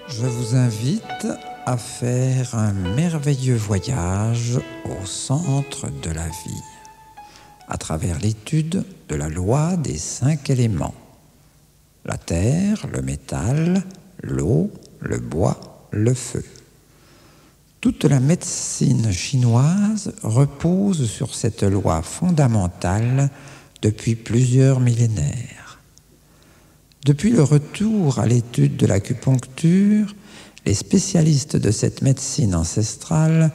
Je vous invite à faire un merveilleux voyage au centre de la vie, à travers l'étude de la loi des 5 éléments. La terre, le métal, l'eau, le bois, le feu. Toute la médecine chinoise repose sur cette loi fondamentale depuis plusieurs millénaires. Depuis le retour à l'étude de l'acupuncture, les spécialistes de cette médecine ancestrale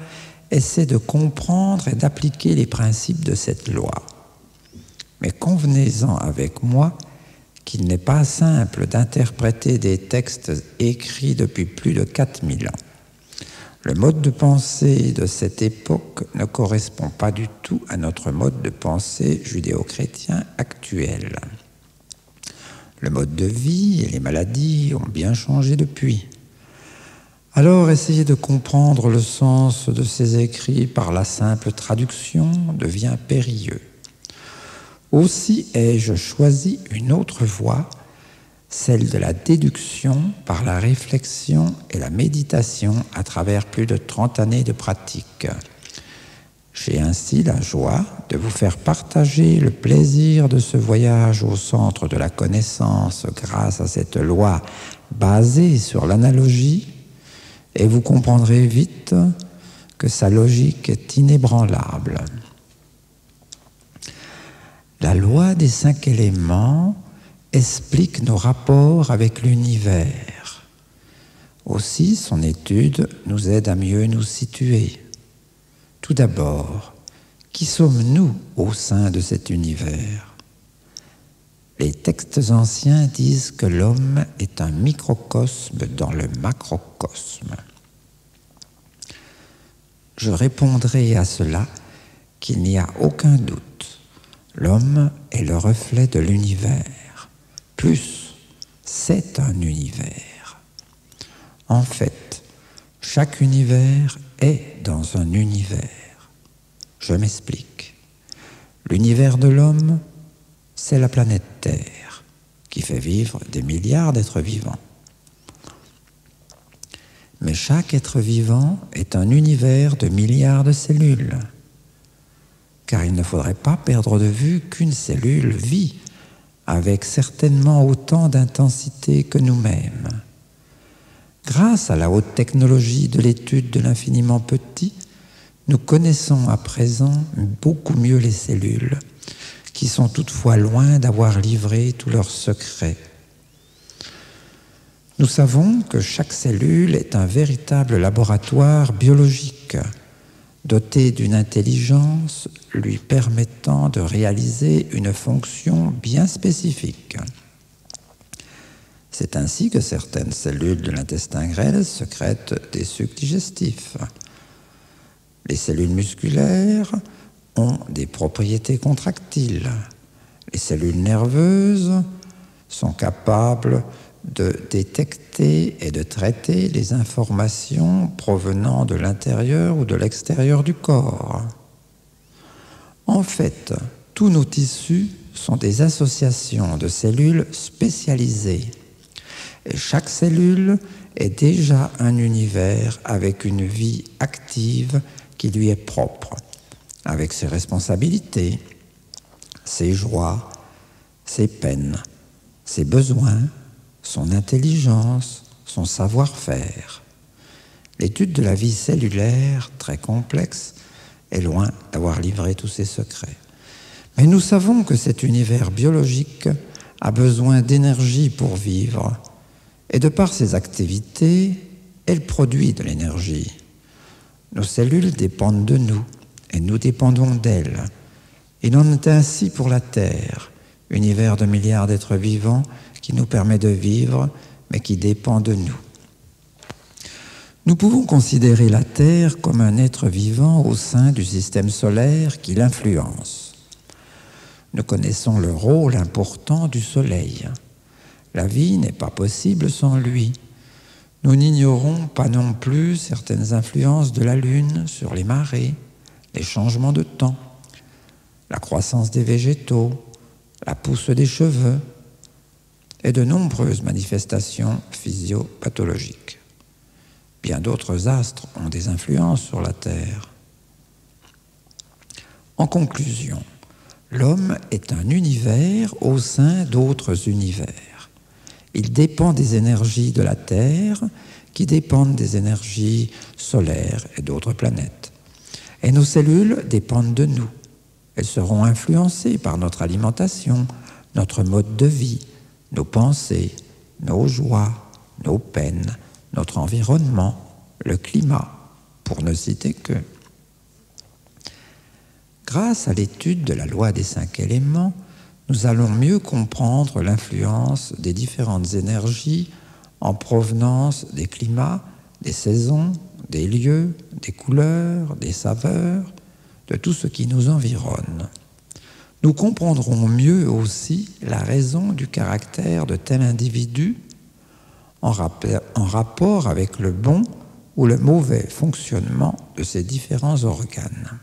essaient de comprendre et d'appliquer les principes de cette loi. Mais convenez-en avec moi qu'il n'est pas simple d'interpréter des textes écrits depuis plus de 4000 ans. Le mode de pensée de cette époque ne correspond pas du tout à notre mode de pensée judéo-chrétien actuel. Le mode de vie et les maladies ont bien changé depuis. Alors, essayer de comprendre le sens de ces écrits par la simple traduction devient périlleux. Aussi ai-je choisi une autre voie, celle de la déduction par la réflexion et la méditation à travers plus de 30 années de pratique. J'ai ainsi la joie de vous faire partager le plaisir de ce voyage au centre de la connaissance grâce à cette loi basée sur l'analogie, et vous comprendrez vite que sa logique est inébranlable. La loi des 5 éléments explique nos rapports avec l'univers. Aussi, son étude nous aide à mieux nous situer. Tout d'abord, qui sommes-nous au sein de cet univers? Les textes anciens disent que l'homme est un microcosme dans le macrocosme. Je répondrai à cela qu'il n'y a aucun doute. L'homme est le reflet de l'univers. Plus, c'est un univers. En fait, chaque univers est dans un univers. Je m'explique. L'univers de l'homme, c'est la planète Terre, qui fait vivre des milliards d'êtres vivants. Mais chaque être vivant est un univers de milliards de cellules, car il ne faudrait pas perdre de vue qu'une cellule vit avec certainement autant d'intensité que nous-mêmes. Grâce à la haute technologie de l'étude de l'infiniment petit, nous connaissons à présent beaucoup mieux les cellules, qui sont toutefois loin d'avoir livré tous leurs secrets. Nous savons que chaque cellule est un véritable laboratoire biologique, doté d'une intelligence lui permettant de réaliser une fonction bien spécifique. C'est ainsi que certaines cellules de l'intestin grêle sécrètent des sucs digestifs. Les cellules musculaires ont des propriétés contractiles. Les cellules nerveuses sont capables de détecter et de traiter les informations provenant de l'intérieur ou de l'extérieur du corps. En fait, tous nos tissus sont des associations de cellules spécialisées. Et chaque cellule est déjà un univers avec une vie active qui lui est propre, avec ses responsabilités, ses joies, ses peines, ses besoins, son intelligence, son savoir-faire. L'étude de la vie cellulaire, très complexe, est loin d'avoir livré tous ses secrets. Mais nous savons que cet univers biologique a besoin d'énergie pour vivre, et de par ses activités, elle produit de l'énergie. Nos cellules dépendent de nous, et nous dépendons d'elles. Il en est ainsi pour la Terre, univers de milliards d'êtres vivants qui nous permet de vivre, mais qui dépend de nous. Nous pouvons considérer la Terre comme un être vivant au sein du système solaire qui l'influence. Nous connaissons le rôle important du Soleil. La vie n'est pas possible sans lui. Nous n'ignorons pas non plus certaines influences de la Lune sur les marées, les changements de temps, la croissance des végétaux, la pousse des cheveux et de nombreuses manifestations physiopathologiques. Bien d'autres astres ont des influences sur la Terre. En conclusion, l'homme est un univers au sein d'autres univers. Il dépend des énergies de la Terre qui dépendent des énergies solaires et d'autres planètes. Et nos cellules dépendent de nous. Elles seront influencées par notre alimentation, notre mode de vie, nos pensées, nos joies, nos peines, notre environnement, le climat, pour ne citer que. Grâce à l'étude de la loi des 5 éléments, nous allons mieux comprendre l'influence des différentes énergies en provenance des climats, des saisons, des lieux, des couleurs, des saveurs, de tout ce qui nous environne. Nous comprendrons mieux aussi la raison du caractère de tel individu en rapport avec le bon ou le mauvais fonctionnement de ses différents organes.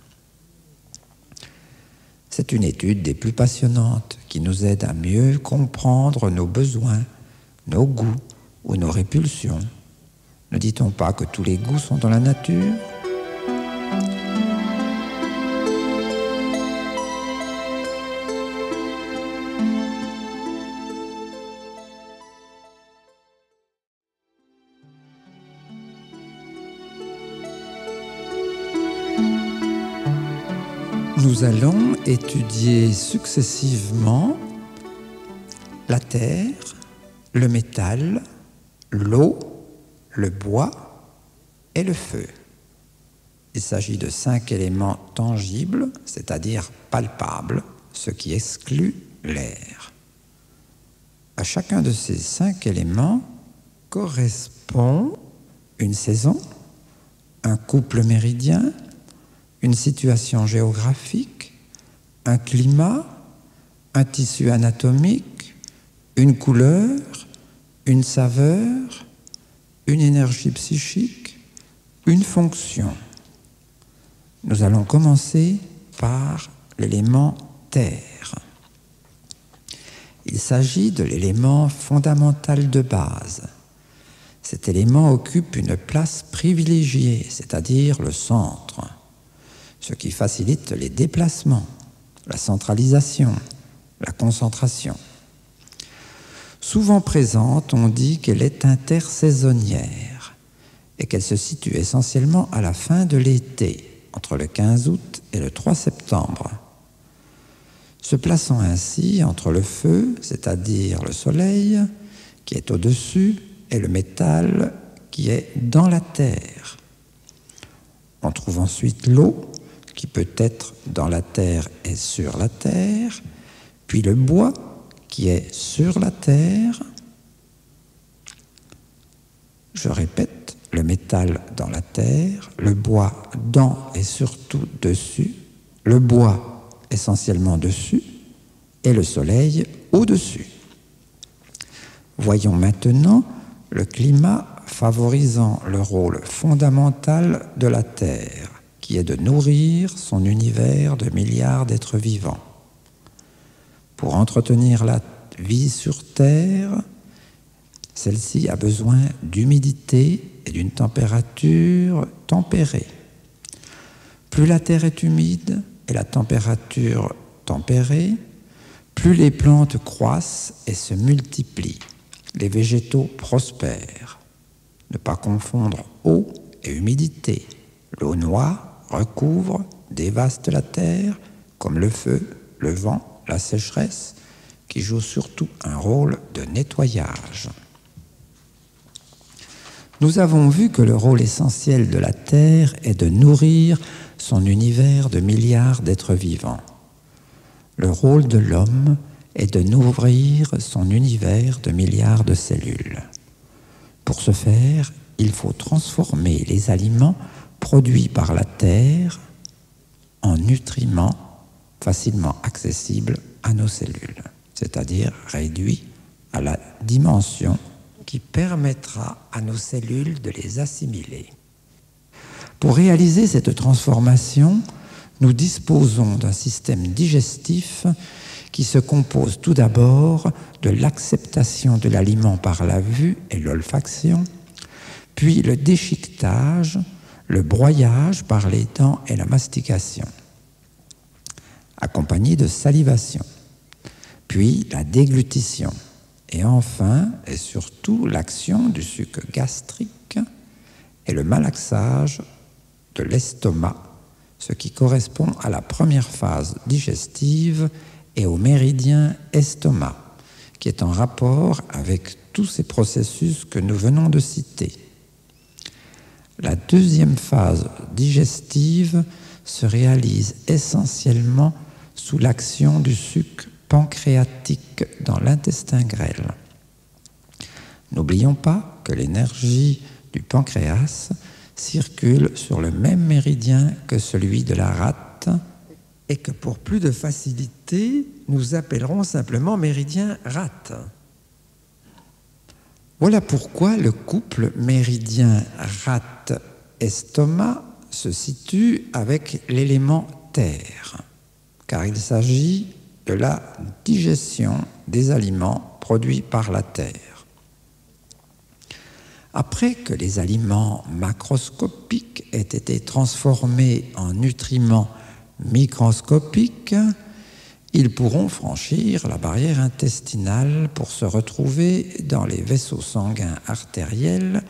C'est une étude des plus passionnantes qui nous aide à mieux comprendre nos besoins, nos goûts ou nos répulsions. Ne dit-on pas que tous les goûts sont dans la nature ? Nous allons étudier successivement la terre, le métal, l'eau, le bois et le feu. Il s'agit de 5 éléments tangibles, c'est-à-dire palpables, ce qui exclut l'air. À chacun de ces 5 éléments correspond une saison, un couple méridien, une situation géographique, un climat, un tissu anatomique, une couleur, une saveur, une énergie psychique, une fonction. Nous allons commencer par l'élément terre. Il s'agit de l'élément fondamental de base. Cet élément occupe une place privilégiée, c'est-à-dire le centre, ce qui facilite les déplacements, la centralisation, la concentration. Souvent présente, on dit qu'elle est intersaisonnière et qu'elle se situe essentiellement à la fin de l'été, entre le 15 août et le 3 septembre. Se plaçant ainsi entre le feu, c'est-à-dire le soleil, qui est au-dessus, et le métal, qui est dans la terre. On trouve ensuite l'eau, qui peut être dans la terre et sur la terre, puis le bois, qui est sur la terre. Je répète, le métal dans la terre, le bois dans et surtout dessus, le bois essentiellement dessus, et le soleil au-dessus. Voyons maintenant le climat favorisant le rôle fondamental de la Terre, qui est de nourrir son univers de milliards d'êtres vivants. Pour entretenir la vie sur Terre, celle-ci a besoin d'humidité et d'une température tempérée. Plus la Terre est humide et la température tempérée, plus les plantes croissent et se multiplient. Les végétaux prospèrent. Ne pas confondre eau et humidité. L'eau noie recouvre, dévaste la terre, comme le feu, le vent, la sécheresse, qui jouent surtout un rôle de nettoyage. Nous avons vu que le rôle essentiel de la Terre est de nourrir son univers de milliards d'êtres vivants. Le rôle de l'homme est de nourrir son univers de milliards de cellules. Pour ce faire, il faut transformer les aliments produits par la Terre en nutriments facilement accessibles à nos cellules, c'est-à-dire réduits à la dimension qui permettra à nos cellules de les assimiler. Pour réaliser cette transformation, nous disposons d'un système digestif qui se compose tout d'abord de l'acceptation de l'aliment par la vue et l'olfaction, puis le déchiquetage, le broyage par les dents et la mastication, accompagné de salivation, puis la déglutition, et enfin et surtout l'action du suc gastrique et le malaxage de l'estomac, ce qui correspond à la première phase digestive et au méridien estomac, qui est en rapport avec tous ces processus que nous venons de citer. La deuxième phase digestive se réalise essentiellement sous l'action du suc pancréatique dans l'intestin grêle. N'oublions pas que l'énergie du pancréas circule sur le même méridien que celui de la rate et que pour plus de facilité, nous appellerons simplement méridien rate. Voilà pourquoi le couple méridien rate-estomac se situe avec l'élément terre, car il s'agit de la digestion des aliments produits par la terre. Après que les aliments macroscopiques aient été transformés en nutriments microscopiques, ils pourront franchir la barrière intestinale pour se retrouver dans les vaisseaux sanguins artériels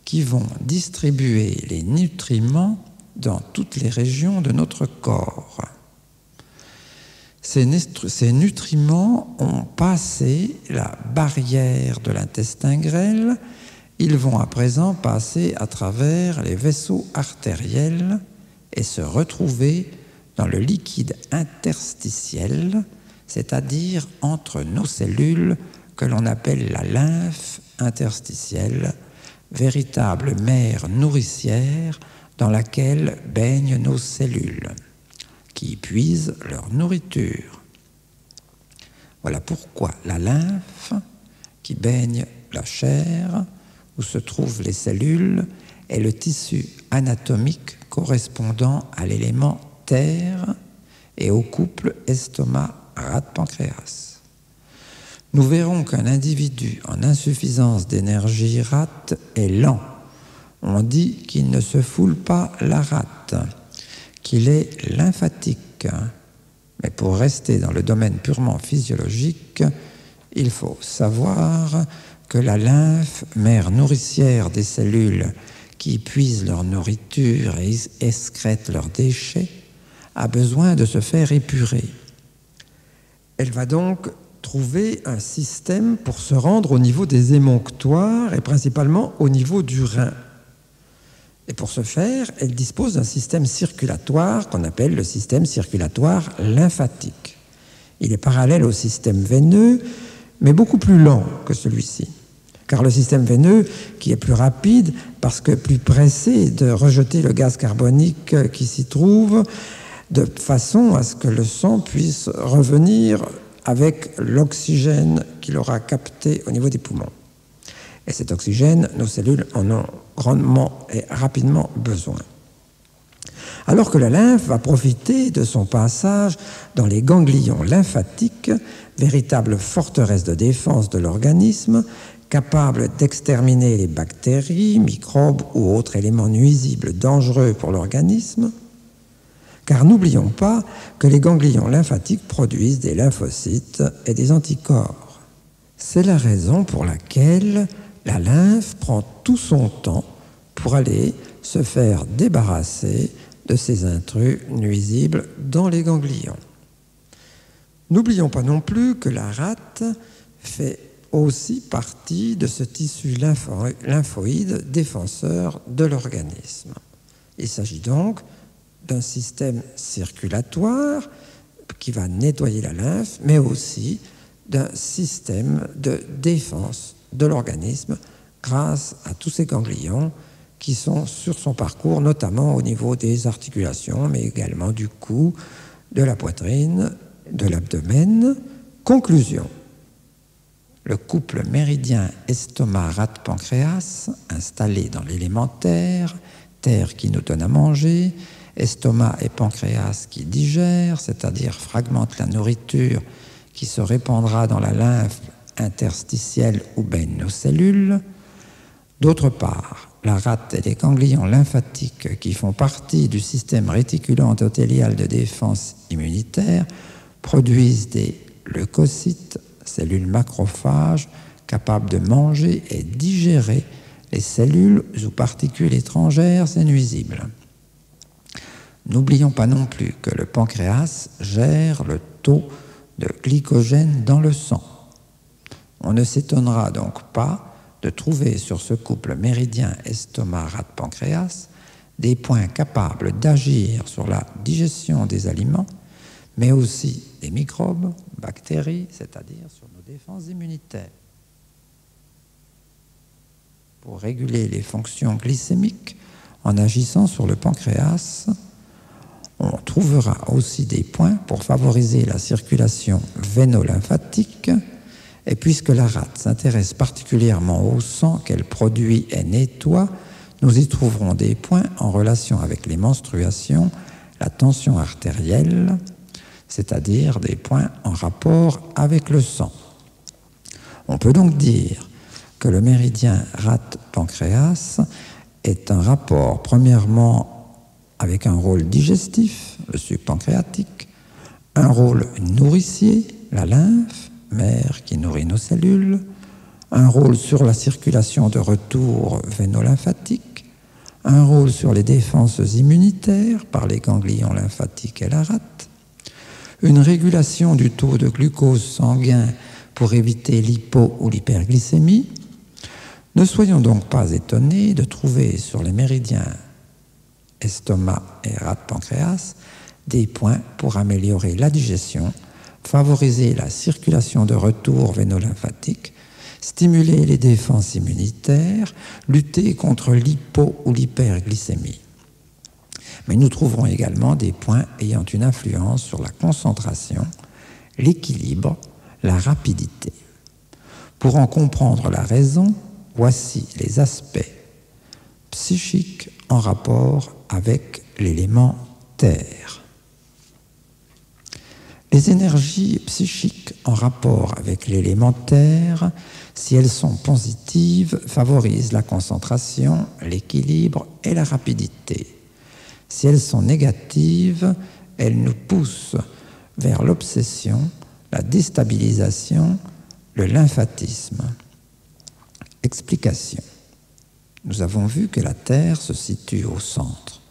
qui vont distribuer les nutriments dans toutes les régions de notre corps. Ces nutriments ont passé la barrière de l'intestin grêle. Ils vont à présent passer à travers les vaisseaux artériels et se retrouver dans le liquide interstitiel, c'est-à-dire entre nos cellules que l'on appelle la lymphe interstitielle, véritable mer nourricière dans laquelle baignent nos cellules, qui y puisent leur nourriture. Voilà pourquoi la lymphe, qui baigne la chair, où se trouvent les cellules, est le tissu anatomique correspondant à l'élément terre et au couple estomac-rate-pancréas. Nous verrons qu'un individu en insuffisance d'énergie rate est lent. On dit qu'il ne se foule pas la rate, qu'il est lymphatique. Mais pour rester dans le domaine purement physiologique, il faut savoir que la lymphe, mère nourricière des cellules qui puisent leur nourriture et excrètent leurs déchets, a besoin de se faire épurer. Elle va donc trouver un système pour se rendre au niveau des émonctoires et principalement au niveau du rein. Et pour ce faire, elle dispose d'un système circulatoire qu'on appelle le système circulatoire lymphatique. Il est parallèle au système veineux, mais beaucoup plus lent que celui-ci. Car le système veineux, qui est plus rapide, parce que plus pressé de rejeter le gaz carbonique qui s'y trouve, de façon à ce que le sang puisse revenir avec l'oxygène qu'il aura capté au niveau des poumons. Et cet oxygène, nos cellules en ont grandement et rapidement besoin. Alors que la lymphe va profiter de son passage dans les ganglions lymphatiques, véritable forteresse de défense de l'organisme, capable d'exterminer les bactéries, microbes ou autres éléments nuisibles dangereux pour l'organisme, car n'oublions pas que les ganglions lymphatiques produisent des lymphocytes et des anticorps. C'est la raison pour laquelle la lymphe prend tout son temps pour aller se faire débarrasser de ces intrus nuisibles dans les ganglions. N'oublions pas non plus que la rate fait aussi partie de ce tissu lymphoïde défenseur de l'organisme. Il s'agit donc d'un système circulatoire qui va nettoyer la lymphe, mais aussi d'un système de défense de l'organisme grâce à tous ces ganglions qui sont sur son parcours, notamment au niveau des articulations, mais également du cou, de la poitrine, de l'abdomen. Conclusion. Le couple méridien estomac-rate-pancréas, installé dans l'élémentaire, terre qui nous donne à manger, estomac et pancréas qui digèrent, c'est-à-dire fragmentent la nourriture qui se répandra dans la lymphe interstitielle où baignent nos cellules, D'autre part, la rate et les ganglions lymphatiques qui font partie du système réticulo-endothélial de défense immunitaire produisent des leucocytes, cellules macrophages capables de manger et digérer les cellules ou particules étrangères et nuisibles. N'oublions pas non plus que le pancréas gère le taux de glycogène dans le sang. On ne s'étonnera donc pas de trouver sur ce couple méridien estomac-rate-pancréas des points capables d'agir sur la digestion des aliments, mais aussi des microbes, bactéries, c'est-à-dire sur nos défenses immunitaires. Pour réguler les fonctions glycémiques en agissant sur le pancréas, on trouvera aussi des points pour favoriser la circulation véno-lymphatique. Et puisque la rate s'intéresse particulièrement au sang qu'elle produit et nettoie, nous y trouverons des points en relation avec les menstruations, la tension artérielle, c'est-à-dire des points en rapport avec le sang. On peut donc dire que le méridien rate-pancréas est un rapport, premièrement, avec un rôle digestif, le suc pancréatique, un rôle nourricier, la lymphe, mère qui nourrit nos cellules, un rôle sur la circulation de retour véno-lymphatique, un rôle sur les défenses immunitaires par les ganglions lymphatiques et la rate, une régulation du taux de glucose sanguin pour éviter l'hypo ou l'hyperglycémie. Ne soyons donc pas étonnés de trouver sur les méridiens estomac et rate-pancréas des points pour améliorer la digestion, favoriser la circulation de retour véno-lymphatique, stimuler les défenses immunitaires, lutter contre l'hypo ou l'hyperglycémie. Mais nous trouverons également des points ayant une influence sur la concentration, l'équilibre, la rapidité. Pour en comprendre la raison, voici les aspects psychiques en rapport avec l'élément terre. Les énergies psychiques en rapport avec l'élément terre, si elles sont positives, favorisent la concentration, l'équilibre et la rapidité. Si elles sont négatives, elles nous poussent vers l'obsession, la déstabilisation, le lymphatisme. Explication. Nous avons vu que la Terre se situe au centre.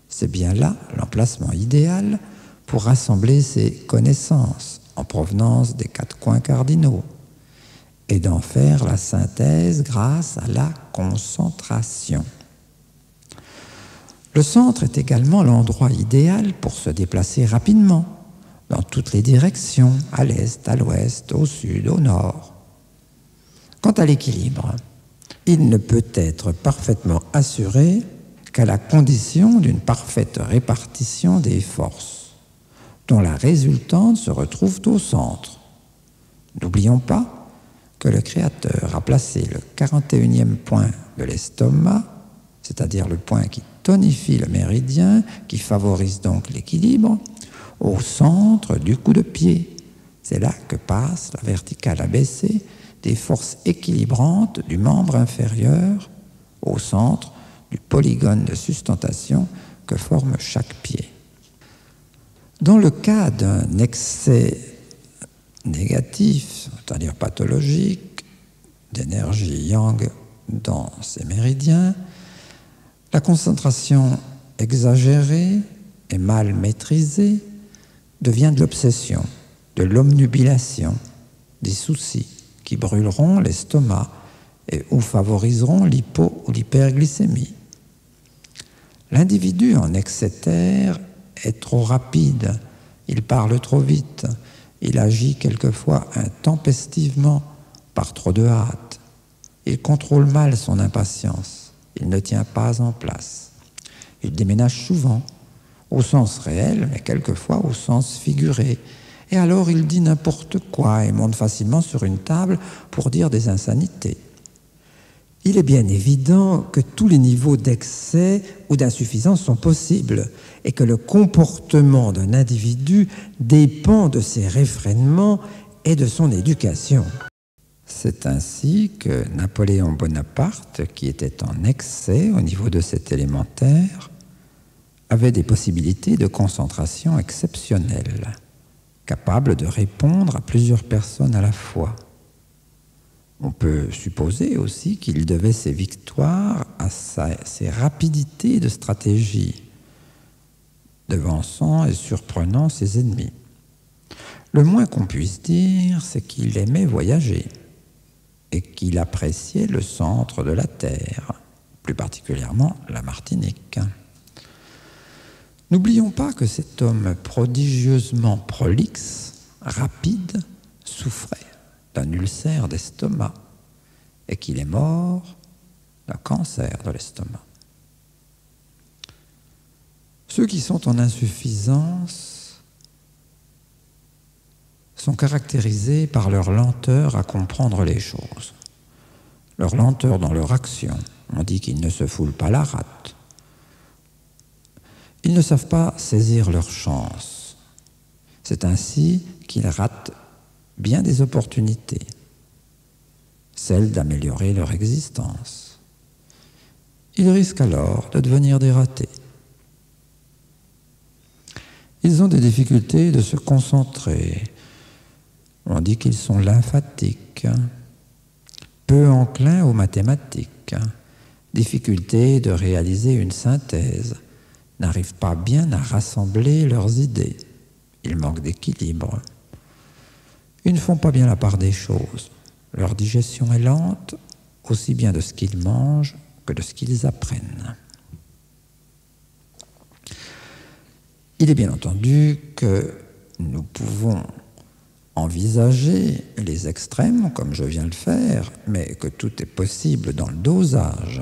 C'est bien là l'emplacement idéal pour rassembler ses connaissances en provenance des 4 coins cardinaux et d'en faire la synthèse grâce à la concentration. Le centre est également l'endroit idéal pour se déplacer rapidement dans toutes les directions, à l'est, à l'ouest, au sud, au nord. Quant à l'équilibre, il ne peut être parfaitement assuré qu'à la condition d'une parfaite répartition des forces, dont la résultante se retrouve au centre. N'oublions pas que le Créateur a placé le 41e point de l'estomac, c'est-à-dire le point qui tonifie le méridien, qui favorise donc l'équilibre, au centre du coup de pied. C'est là que passe la verticale abaissée des forces équilibrantes du membre inférieur au centre du polygone de sustentation que forme chaque pied. Dans le cas d'un excès négatif, c'est-à-dire pathologique, d'énergie yang dans ces méridiens, la concentration exagérée et mal maîtrisée devient de l'obsession, de l'omnubilation, des soucis qui brûleront l'estomac et ou favoriseront l'hypo ou l'hyperglycémie. L'individu en excès terre est trop rapide, il parle trop vite, il agit quelquefois intempestivement par trop de hâte, il contrôle mal son impatience, il ne tient pas en place, il déménage souvent, au sens réel, mais quelquefois au sens figuré. Et alors il dit n'importe quoi et monte facilement sur une table pour dire des insanités. Il est bien évident que tous les niveaux d'excès ou d'insuffisance sont possibles et que le comportement d'un individu dépend de ses réfrénements et de son éducation. C'est ainsi que Napoléon Bonaparte, qui était en excès au niveau de cet élémentaire, avait des possibilités de concentration exceptionnelles, capables de répondre à plusieurs personnes à la fois. On peut supposer aussi qu'il devait ses victoires à ses rapidités de stratégie, devançant et surprenant ses ennemis. Le moins qu'on puisse dire, c'est qu'il aimait voyager et qu'il appréciait le centre de la Terre, plus particulièrement la Martinique. N'oublions pas que cet homme prodigieusement prolixe, rapide, souffrait d'un ulcère d'estomac et qu'il est mort d'un cancer de l'estomac. Ceux qui sont en insuffisance sont caractérisés par leur lenteur à comprendre les choses, leur lenteur dans leur action. On dit qu'ils ne se foulent pas la rate. Ils ne savent pas saisir leur chance. C'est ainsi qu'ils ratent bien des opportunités, celle d'améliorer leur existence. Ils risquent alors de devenir des ratés. Ils ont des difficultés de se concentrer. On dit qu'ils sont lymphatiques, peu enclins aux mathématiques, difficulté de réaliser une synthèse, n'arrivent pas bien à rassembler leurs idées. Ils manquent d'équilibre. Ils ne font pas bien la part des choses. Leur digestion est lente, aussi bien de ce qu'ils mangent que de ce qu'ils apprennent. Il est bien entendu que nous pouvons envisager les extrêmes, comme je viens de le faire, mais que tout est possible dans le dosage.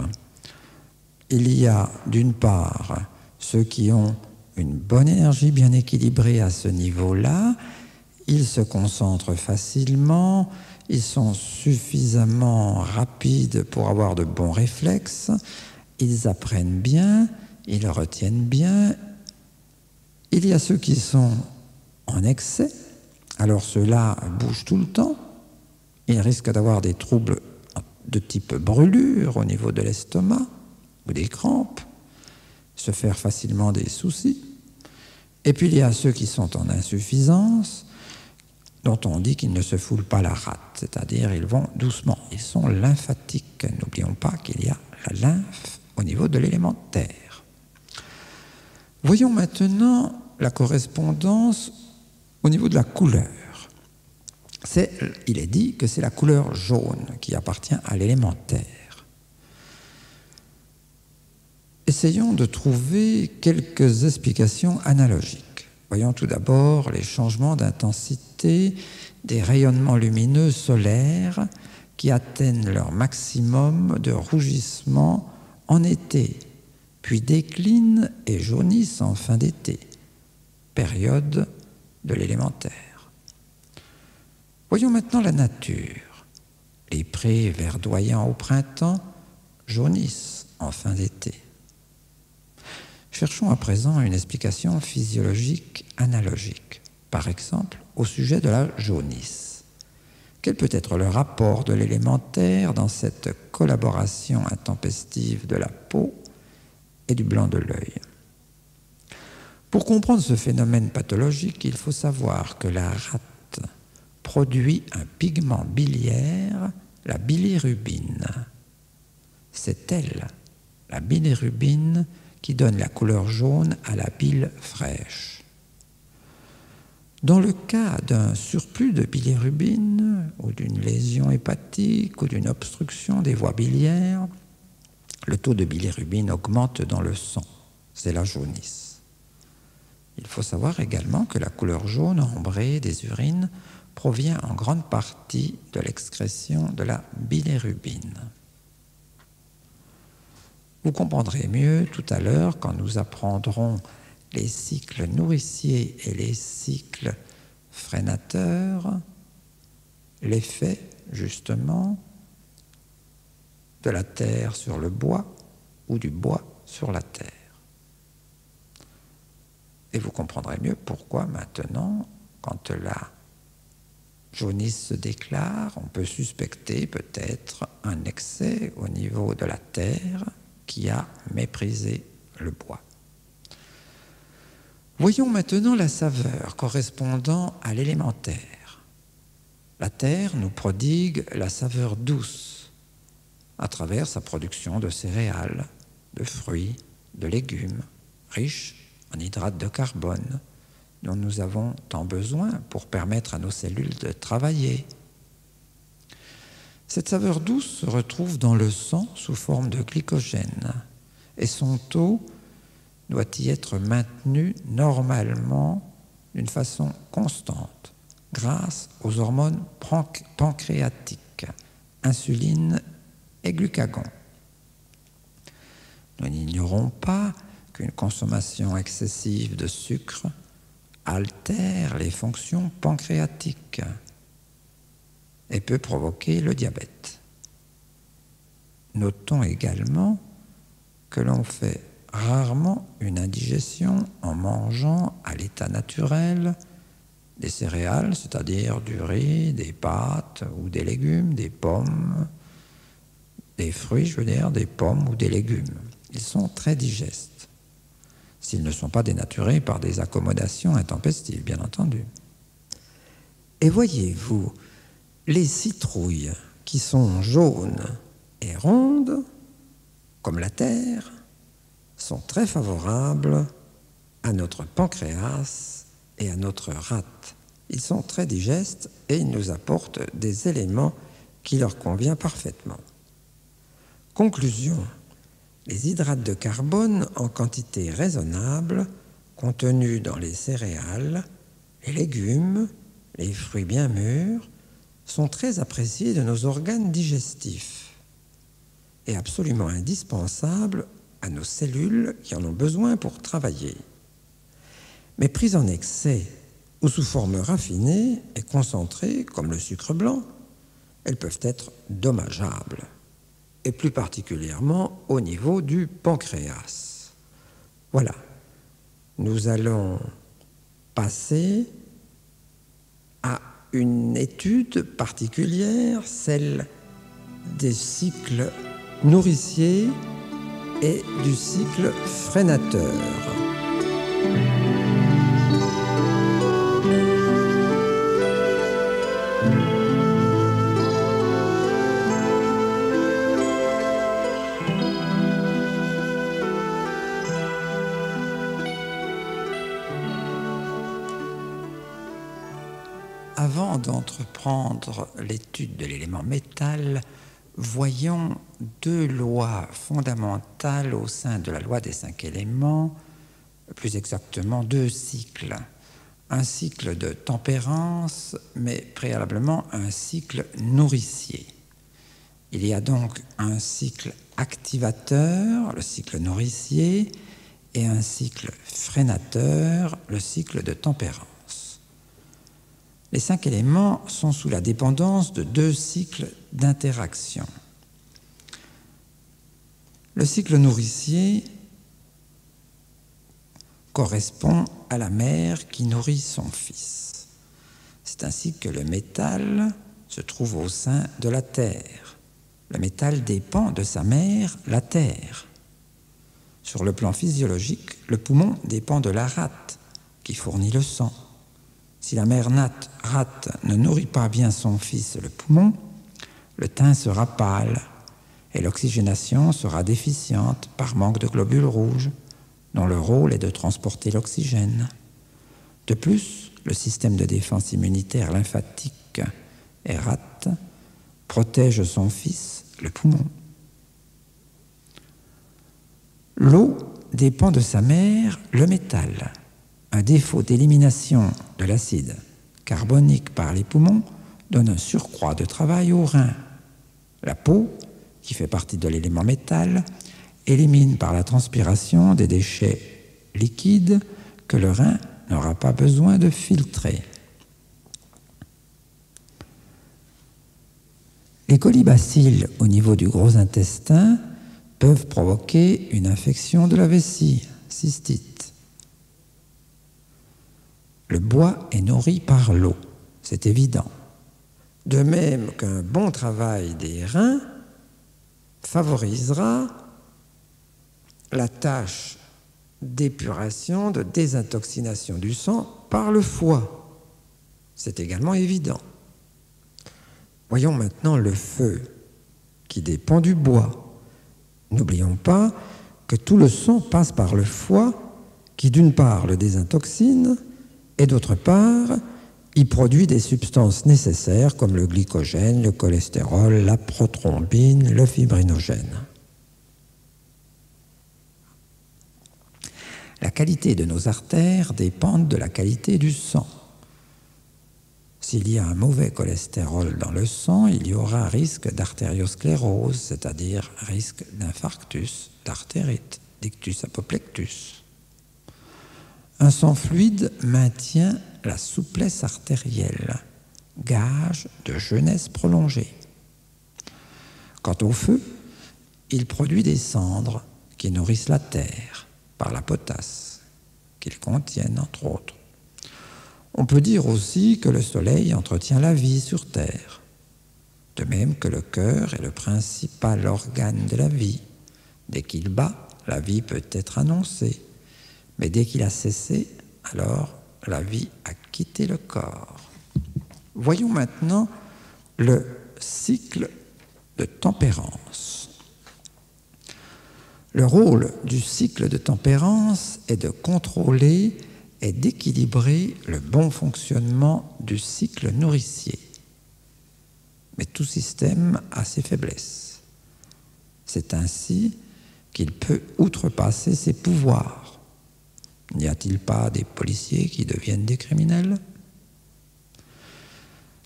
Il y a d'une part ceux qui ont une bonne énergie bien équilibrée à ce niveau-là, ils se concentrent facilement, ils sont suffisamment rapides pour avoir de bons réflexes, ils apprennent bien, ils retiennent bien. Il y a ceux qui sont en excès, alors ceux-là bougent tout le temps, ils risquent d'avoir des troubles de type brûlure au niveau de l'estomac ou des crampes, se faire facilement des soucis. Et puis il y a ceux qui sont en insuffisance, dont on dit qu'ils ne se foulent pas la rate, c'est-à-dire ils vont doucement, ils sont lymphatiques. N'oublions pas qu'il y a la lymphe au niveau de l'élémentaire. Voyons maintenant la correspondance au niveau de la couleur. Il est dit que c'est la couleur jaune qui appartient à l'élémentaire. Essayons de trouver quelques explications analogiques. Voyons tout d'abord les changements d'intensité des rayonnements lumineux solaires qui atteignent leur maximum de rougissement en été, puis déclinent et jaunissent en fin d'été, période de l'élémentaire. Voyons maintenant la nature. Les prés verdoyants au printemps jaunissent en fin d'été. Cherchons à présent une explication physiologique analogique, par exemple au sujet de la jaunisse. Quel peut être le rapport de l'élémentaire dans cette collaboration intempestive de la peau et du blanc de l'œil? Pour comprendre ce phénomène pathologique, il faut savoir que la rate produit un pigment biliaire, la bilirubine. C'est elle, la bilirubine, qui donne la couleur jaune à la bile fraîche. Dans le cas d'un surplus de bilirubine ou d'une lésion hépatique ou d'une obstruction des voies biliaires, le taux de bilirubine augmente dans le sang. C'est la jaunisse. Il faut savoir également que la couleur jaune ambrée des urines provient en grande partie de l'excrétion de la bilirubine. Vous comprendrez mieux tout à l'heure quand nous apprendrons les cycles nourriciers et les cycles freinateurs, l'effet justement de la terre sur le bois ou du bois sur la terre. Et vous comprendrez mieux pourquoi maintenant, quand la jaunisse se déclare, on peut suspecter peut-être un excès au niveau de la terre qui a méprisé le bois. Voyons maintenant la saveur correspondant à l'élémentaire. La terre nous prodigue la saveur douce à travers sa production de céréales, de fruits, de légumes, riches en hydrates de carbone, dont nous avons tant besoin pour permettre à nos cellules de travailler. Cette saveur douce se retrouve dans le sang sous forme de glycogène et son taux doit y être maintenu normalement d'une façon constante grâce aux hormones pancréatiques, insuline et glucagon. Nous n'ignorons pas qu'une consommation excessive de sucre altère les fonctions pancréatiques et peut provoquer le diabète. Notons également que l'on fait rarement une indigestion en mangeant à l'état naturel des céréales, c'est-à-dire du riz, des pâtes ou des légumes, des pommes, des fruits, des pommes ou des légumes. Ils sont très digestes, s'ils ne sont pas dénaturés par des accommodations intempestives, bien entendu. Et voyez-vous, les citrouilles qui sont jaunes et rondes, comme la terre, sont très favorables à notre pancréas et à notre rate. Ils sont très digestes et ils nous apportent des éléments qui leur conviennent parfaitement. Conclusion. Les hydrates de carbone en quantité raisonnable, contenus dans les céréales, les légumes, les fruits bien mûrs, sont très appréciés de nos organes digestifs et absolument indispensables à nos cellules qui en ont besoin pour travailler. Mais pris en excès ou sous forme raffinée et concentrée, comme le sucre blanc, elles peuvent être dommageables, et plus particulièrement au niveau du pancréas. Voilà, nous allons passer à une étude particulière, celle des cycles nourriciers et du cycle freinateur. Avant d'entreprendre l'étude de l'élément métal, voyons deux lois fondamentales au sein de la loi des 5 éléments, plus exactement deux cycles. Un cycle de tempérance, mais préalablement un cycle nourricier. Il y a donc un cycle activateur, le cycle nourricier, et un cycle freinateur, le cycle de tempérance. Les 5 éléments sont sous la dépendance de deux cycles d'interaction. Le cycle nourricier correspond à la mère qui nourrit son fils. C'est ainsi que le métal se trouve au sein de la terre. Le métal dépend de sa mère, la terre. Sur le plan physiologique, le poumon dépend de la rate qui fournit le sang. Si la mère rate ne nourrit pas bien son fils, le poumon, le teint sera pâle et l'oxygénation sera déficiente par manque de globules rouges, dont le rôle est de transporter l'oxygène. De plus, le système de défense immunitaire lymphatique et rate protège son fils, le poumon. L'eau dépend de sa mère, le métal. Un défaut d'élimination de l'acide carbonique par les poumons donne un surcroît de travail aux reins. La peau, qui fait partie de l'élément métal, élimine par la transpiration des déchets liquides que le rein n'aura pas besoin de filtrer. Les colibacilles au niveau du gros intestin peuvent provoquer une infection de la vessie, cystite. Le bois est nourri par l'eau, c'est évident. De même qu'un bon travail des reins favorisera la tâche d'épuration, de désintoxination du sang par le foie. C'est également évident. Voyons maintenant le feu qui dépend du bois. N'oublions pas que tout le sang passe par le foie qui d'une part le désintoxine et d'autre part il produit des substances nécessaires comme le glycogène, le cholestérol, la prothrombine, le fibrinogène. La qualité de nos artères dépend de la qualité du sang. S'il y a un mauvais cholestérol dans le sang, il y aura un risque d'artériosclérose, c'est-à-dire risque d'infarctus, d'artérite, d'ictus apoplectus. Un sang fluide maintient la souplesse artérielle, gage de jeunesse prolongée. Quant au feu, il produit des cendres qui nourrissent la terre par la potasse qu'ils contiennent, entre autres. On peut dire aussi que le soleil entretient la vie sur terre, de même que le cœur est le principal organe de la vie. Dès qu'il bat, la vie peut être annoncée, mais dès qu'il a cessé, alors la vie a quitté le corps. Voyons maintenant le cycle de tempérance. Le rôle du cycle de tempérance est de contrôler et d'équilibrer le bon fonctionnement du cycle nourricier. Mais tout système a ses faiblesses. C'est ainsi qu'il peut outrepasser ses pouvoirs. N'y a-t-il pas des policiers qui deviennent des criminels?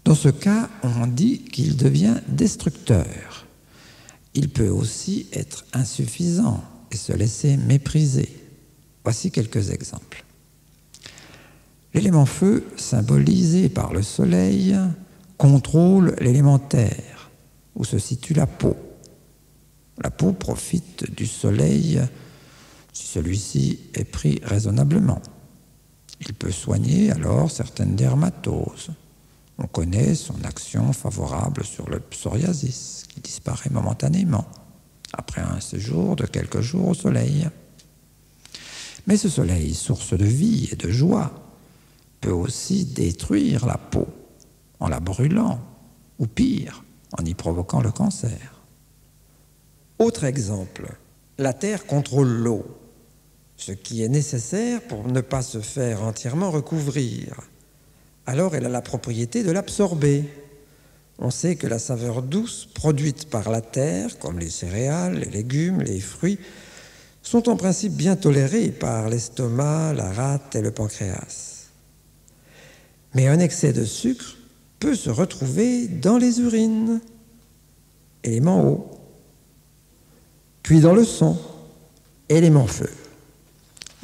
Dans ce cas, on dit qu'il devient destructeur. Il peut aussi être insuffisant et se laisser mépriser. Voici quelques exemples. L'élément feu, symbolisé par le soleil, contrôle l'élément terre, où se situe la peau. La peau profite du soleil si celui-ci est pris raisonnablement. Il peut soigner alors certaines dermatoses. On connaît son action favorable sur le psoriasis, qui disparaît momentanément, après un séjour de quelques jours au soleil. Mais ce soleil, source de vie et de joie, peut aussi détruire la peau en la brûlant, ou pire, en y provoquant le cancer. Autre exemple, la terre contrôle l'eau, ce qui est nécessaire pour ne pas se faire entièrement recouvrir. Alors elle a la propriété de l'absorber. On sait que la saveur douce produite par la terre, comme les céréales, les légumes, les fruits, sont en principe bien tolérés par l'estomac, la rate et le pancréas. Mais un excès de sucre peut se retrouver dans les urines, élément eau, puis dans le sang, élément feu.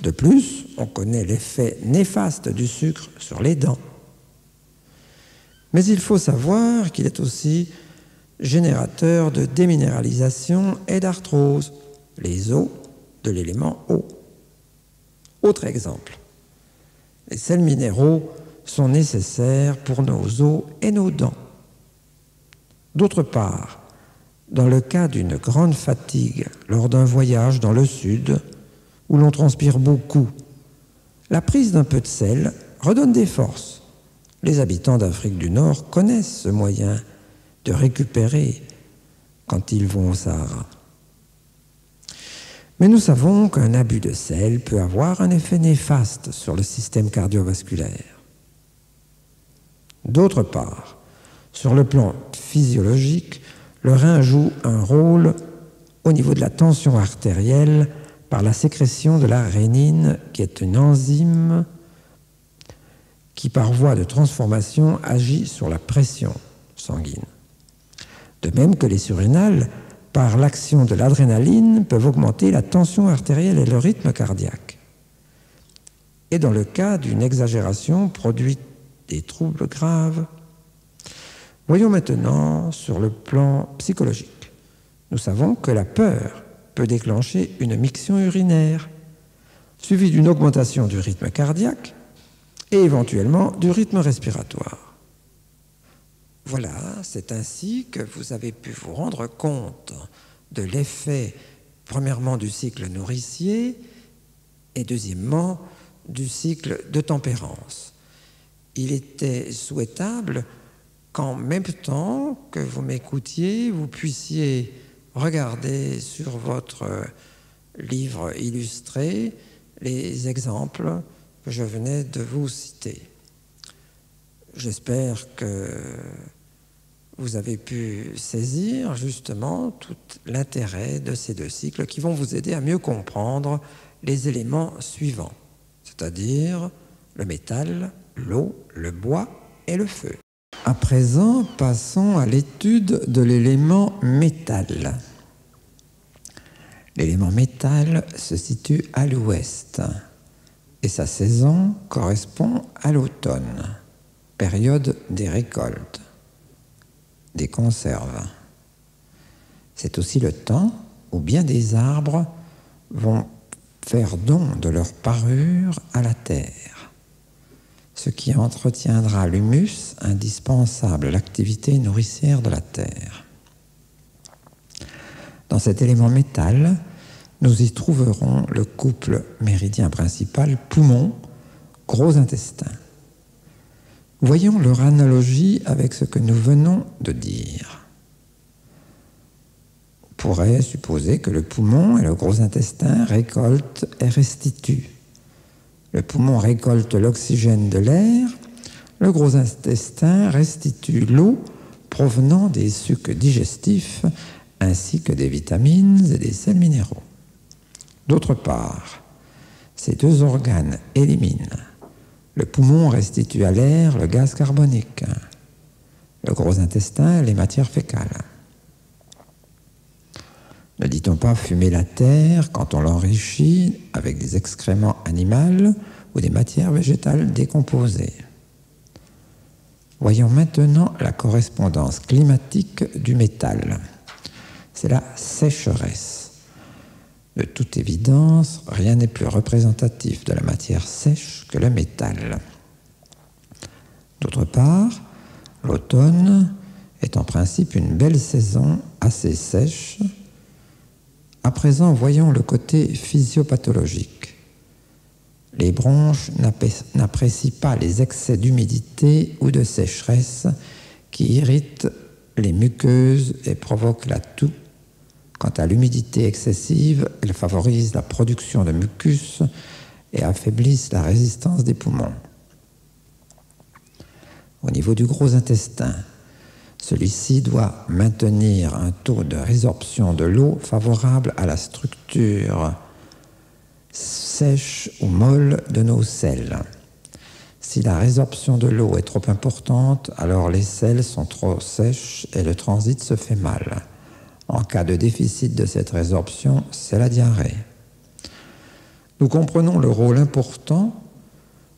De plus, on connaît l'effet néfaste du sucre sur les dents. Mais il faut savoir qu'il est aussi générateur de déminéralisation et d'arthrose, les os de l'élément eau. Autre exemple, les sels minéraux sont nécessaires pour nos os et nos dents. D'autre part, dans le cas d'une grande fatigue lors d'un voyage dans le sud, où l'on transpire beaucoup, la prise d'un peu de sel redonne des forces. Les habitants d'Afrique du Nord connaissent ce moyen de récupérer quand ils vont au Sahara. Mais nous savons qu'un abus de sel peut avoir un effet néfaste sur le système cardiovasculaire. D'autre part, sur le plan physiologique, le rein joue un rôle au niveau de la tension artérielle par la sécrétion de la rénine, qui est une enzyme qui, par voie de transformation, agit sur la pression sanguine. De même que les surrénales, par l'action de l'adrénaline, peuvent augmenter la tension artérielle et le rythme cardiaque. Et dans le cas d'une exagération, produit des troubles graves. Voyons maintenant sur le plan psychologique. Nous savons que la peur peut déclencher une miction urinaire, suivie d'une augmentation du rythme cardiaque et éventuellement du rythme respiratoire. Voilà, c'est ainsi que vous avez pu vous rendre compte de l'effet, premièrement, du cycle nourricier et deuxièmement, du cycle de tempérance. Il était souhaitable qu'en même temps que vous m'écoutiez, vous puissiez regarder sur votre livre illustré les exemples que je venais de vous citer. J'espère que vous avez pu saisir justement tout l'intérêt de ces deux cycles qui vont vous aider à mieux comprendre les éléments suivants, c'est-à-dire le métal, l'eau, le bois et le feu. À présent, passons à l'étude de l'élément métal. L'élément métal se situe à l'ouest et sa saison correspond à l'automne, période des récoltes, des conserves. C'est aussi le temps où bien des arbres vont faire don de leur parure à la terre, ce qui entretiendra l'humus indispensable à l'activité nourricière de la terre. Dans cet élément métal, nous y trouverons le couple méridien principal poumon-gros intestin. Voyons leur analogie avec ce que nous venons de dire. On pourrait supposer que le poumon et le gros intestin récoltent et restituent. Le poumon récolte l'oxygène de l'air, le gros intestin restitue l'eau provenant des sucs digestifs ainsi que des vitamines et des sels minéraux. D'autre part, ces deux organes éliminent. Le poumon restitue à l'air le gaz carbonique, le gros intestin les matières fécales. Ne dit-on pas fumer la terre quand on l'enrichit avec des excréments animaux ou des matières végétales décomposées? Voyons maintenant la correspondance climatique du métal. C'est la sécheresse. De toute évidence, rien n'est plus représentatif de la matière sèche que le métal. D'autre part, l'automne est en principe une belle saison assez sèche. À présent, voyons le côté physiopathologique. Les bronches n'apprécient pas les excès d'humidité ou de sécheresse qui irritent les muqueuses et provoquent la toux. Quant à l'humidité excessive, elle favorise la production de mucus et affaiblisse la résistance des poumons. Au niveau du gros intestin, celui-ci doit maintenir un taux de résorption de l'eau favorable à la structure sèche ou molle de nos selles. Si la résorption de l'eau est trop importante, alors les selles sont trop sèches et le transit se fait mal. En cas de déficit de cette résorption, c'est la diarrhée. Nous comprenons le rôle important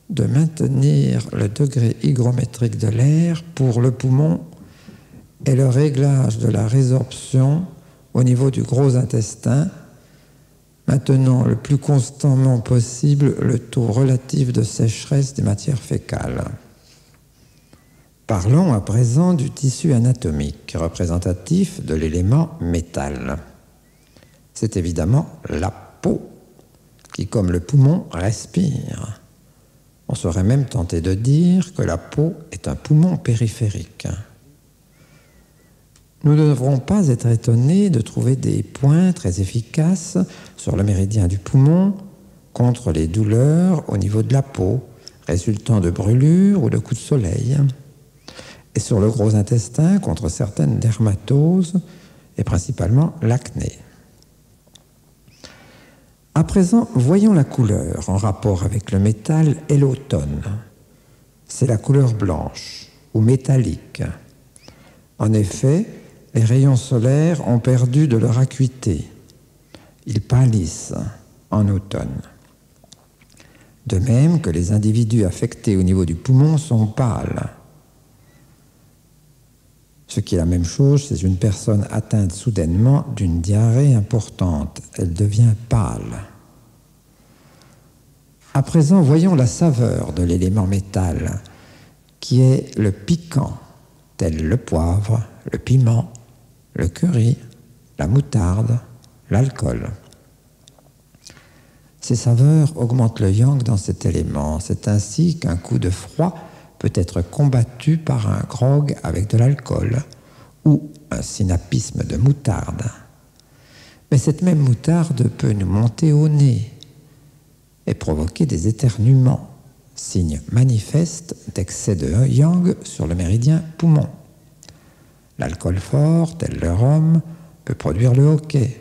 de maintenir le degré hygrométrique de l'air pour le poumon et le réglage de la résorption au niveau du gros intestin, maintenant le plus constamment possible le taux relatif de sécheresse des matières fécales. Parlons à présent du tissu anatomique représentatif de l'élément métal. C'est évidemment la peau qui, comme le poumon, respire. On serait même tenté de dire que la peau est un poumon périphérique. Nous ne devrons pas être étonnés de trouver des points très efficaces sur le méridien du poumon contre les douleurs au niveau de la peau, résultant de brûlures ou de coups de soleil, et sur le gros intestin contre certaines dermatoses et principalement l'acné. À présent, voyons la couleur en rapport avec le métal et l'automne. C'est la couleur blanche ou métallique. En effet, les rayons solaires ont perdu de leur acuité. Ils pâlissent en automne. De même que les individus affectés au niveau du poumon sont pâles. Ce qui est la même chose chez une personne atteinte soudainement d'une diarrhée importante. Elle devient pâle. À présent, voyons la saveur de l'élément métal, qui est le piquant, tels le poivre, le piment, le curry, la moutarde, l'alcool. Ces saveurs augmentent le yang dans cet élément. C'est ainsi qu'un coup de froid peut être combattu par un grog avec de l'alcool ou un synapisme de moutarde. Mais cette même moutarde peut nous monter au nez et provoquer des éternuements, signe manifeste d'excès de yang sur le méridien poumon. L'alcool fort, tel le rhum, peut produire le hoquet,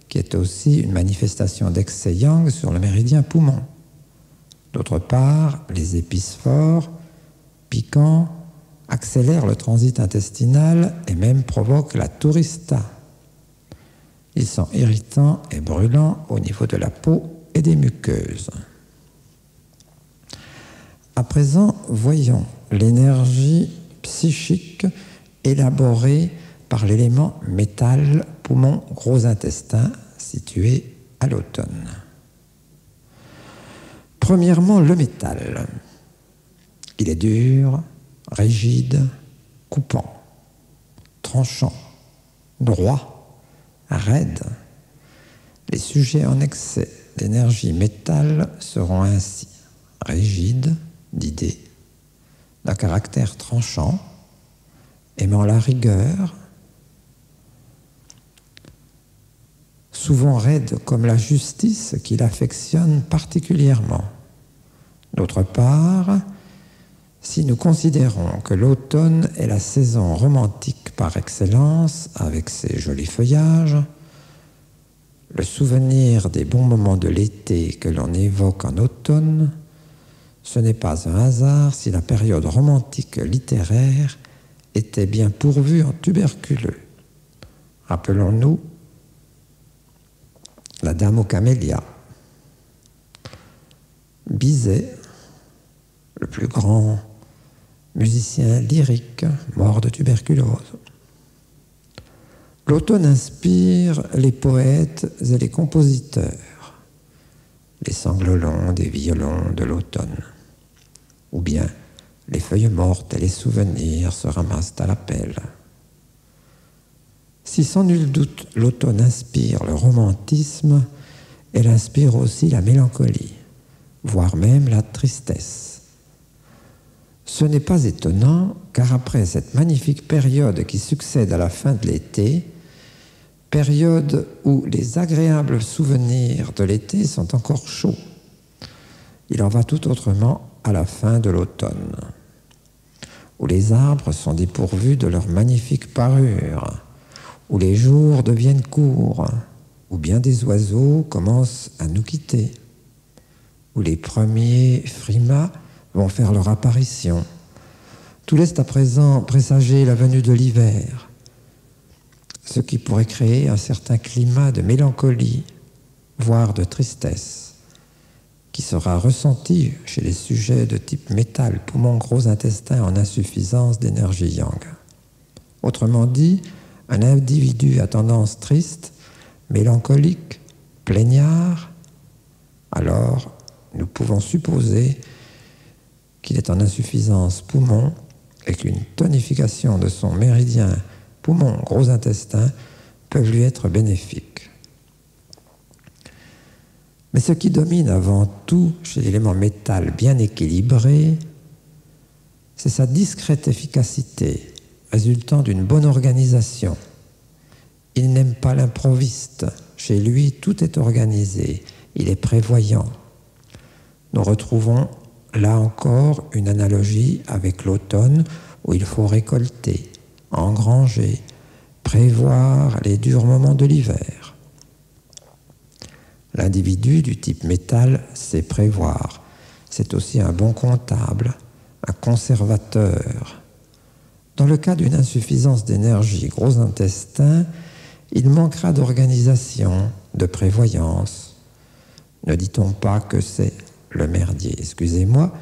qui est aussi une manifestation d'excès yang sur le méridien poumon. D'autre part, les épices forts, piquants, accélèrent le transit intestinal et même provoquent la tourista. Ils sont irritants et brûlants au niveau de la peau et des muqueuses. À présent, voyons l'énergie psychique élaborée par l'élément métal, poumon, gros intestin, situé à l'automne. Premièrement, le métal. Il est dur, rigide, coupant, tranchant, droit, raide. Les sujets en excès d'énergie métal seront ainsi rigides d'idées, d'un caractère tranchant, aimant la rigueur, souvent raide comme la justice qu'il affectionne particulièrement. D'autre part, si nous considérons que l'automne est la saison romantique par excellence, avec ses jolis feuillages, le souvenir des bons moments de l'été que l'on évoque en automne, ce n'est pas un hasard si la période romantique littéraire était bien pourvue en tuberculeux. Rappelons-nous la Dame aux camélias. Bizet, le plus grand musicien lyrique, mort de tuberculose. L'automne inspire les poètes et les compositeurs, les sanglots longs des violons de l'automne, ou bien les feuilles mortes et les souvenirs se ramassent à la pelle. Si sans nul doute l'automne inspire le romantisme, elle inspire aussi la mélancolie, voire même la tristesse. Ce n'est pas étonnant, car après cette magnifique période qui succède à la fin de l'été, période où les agréables souvenirs de l'été sont encore chauds, il en va tout autrement à la fin de l'automne, où les arbres sont dépourvus de leur magnifique parure, où les jours deviennent courts, où bien des oiseaux commencent à nous quitter, où les premiers frimas vont faire leur apparition. Tout laisse à présent présager la venue de l'hiver, ce qui pourrait créer un certain climat de mélancolie, voire de tristesse, qui sera ressenti chez les sujets de type métal, poumon, gros intestin en insuffisance d'énergie yang. Autrement dit, un individu à tendance triste, mélancolique, plaignard, alors nous pouvons supposer qu'il est en insuffisance poumon et qu'une tonification de son méridien poumon, gros intestin peuvent lui être bénéfiques. Mais ce qui domine avant tout chez l'élément métal bien équilibré, c'est sa discrète efficacité, résultant d'une bonne organisation. Il n'aime pas l'improviste. Chez lui, tout est organisé. Il est prévoyant. Nous retrouvons là encore une analogie avec l'automne où il faut récolter, engranger, prévoir les durs moments de l'hiver. L'individu du type métal sait prévoir. C'est aussi un bon comptable, un conservateur. Dans le cas d'une insuffisance d'énergie gros intestin, il manquera d'organisation, de prévoyance. Ne dit-on pas que c'est le merdier, excusez-moi,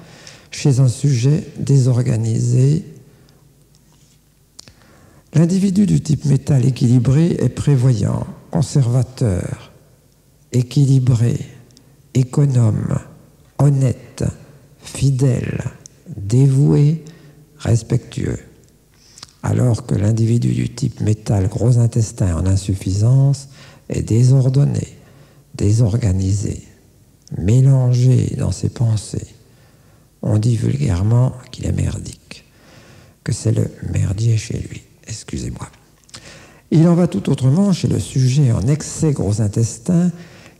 chez un sujet désorganisé? L'individu du type métal équilibré est prévoyant, conservateur, équilibré, économe, honnête, fidèle, dévoué, respectueux. alors que l'individu du type métal gros intestin en insuffisance est désordonné, désorganisé, mélangé dans ses pensées. On dit vulgairement qu'il est merdique, que c'est le merdier chez lui, excusez-moi. Il en va tout autrement chez le sujet en excès gros intestin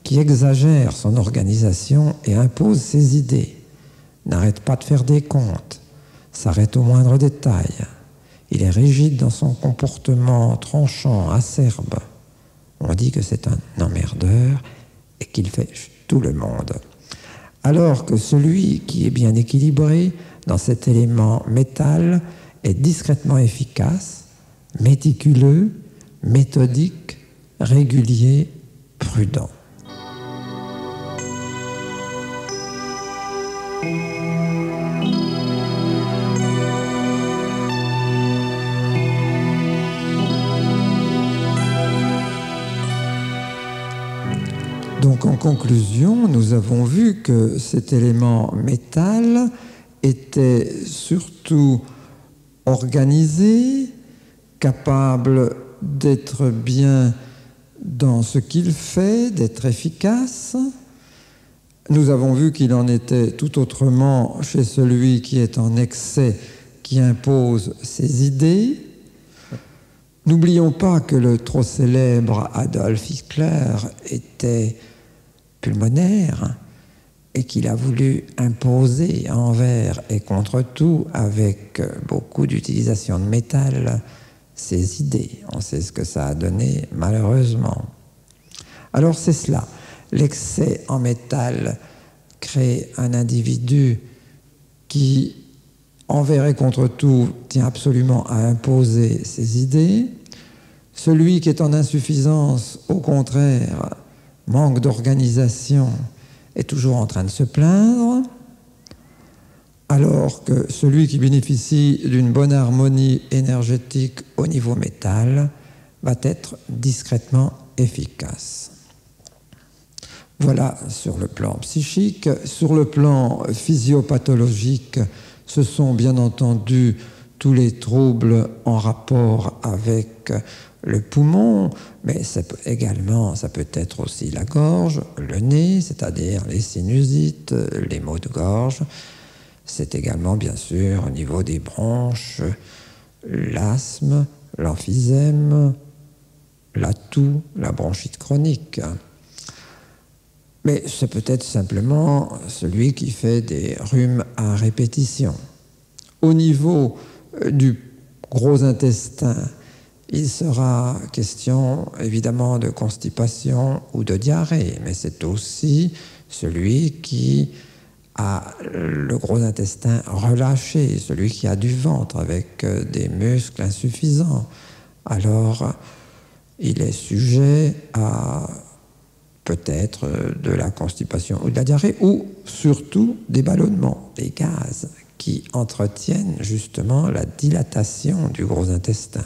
qui exagère son organisation et impose ses idées, n'arrête pas de faire des comptes, s'arrête au moindre détail. Il est rigide dans son comportement tranchant, acerbe. On dit que c'est un emmerdeur et qu'il fait tout le monde. Alors que celui qui est bien équilibré dans cet élément métal est discrètement efficace, méticuleux, méthodique, régulier, prudent. Donc en conclusion, nous avons vu que cet élément métal était surtout organisé, capable d'être bien dans ce qu'il fait, d'être efficace. Nous avons vu qu'il en était tout autrement chez celui qui est en excès, qui impose ses idées. N'oublions pas que le trop célèbre Adolf Hitler était pulmonaire et qu'il a voulu imposer envers et contre tout, avec beaucoup d'utilisation de métal, ses idées. On sait ce que ça a donné, malheureusement. Alors c'est cela. L'excès en métal crée un individu qui, envers et contre tout, tient absolument à imposer ses idées. Celui qui est en insuffisance, au contraire, manque d'organisation, est toujours en train de se plaindre, alors que celui qui bénéficie d'une bonne harmonie énergétique au niveau métal va être discrètement efficace. Voilà sur le plan psychique. Sur le plan physiopathologique, ce sont bien entendu tous les troubles en rapport avec le poumon, mais ça peut être aussi la gorge, le nez, c'est-à-dire les sinusites, les maux de gorge. C'est également, bien sûr, au niveau des bronches, l'asthme, l'emphysème, la toux, la bronchite chronique. Mais c'est peut-être simplement celui qui fait des rhumes à répétition. Au niveau du gros intestin, il sera question évidemment de constipation ou de diarrhée, mais c'est aussi celui qui a le gros intestin relâché, celui qui a du ventre avec des muscles insuffisants. Alors, il est sujet à peut-être de la constipation ou de la diarrhée, ou surtout des ballonnements, des gaz qui entretiennent justement la dilatation du gros intestin.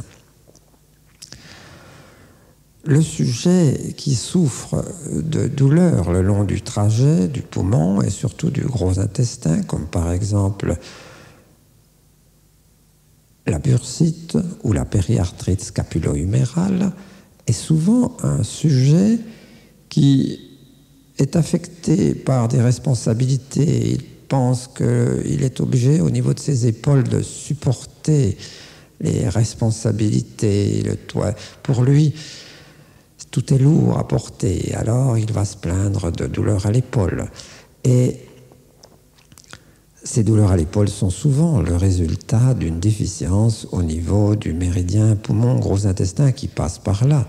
Le sujet qui souffre de douleurs le long du trajet du poumon et surtout du gros intestin, comme par exemple la bursite ou la périarthrite scapulo-humérale, est souvent un sujet qui est affecté par des responsabilités. Il pense qu'il est obligé, au niveau de ses épaules, de supporter les responsabilités, le toit. Pour lui, tout est lourd à porter, alors il va se plaindre de douleurs à l'épaule. Et ces douleurs à l'épaule sont souvent le résultat d'une déficience au niveau du méridien poumon-gros intestin qui passe par là.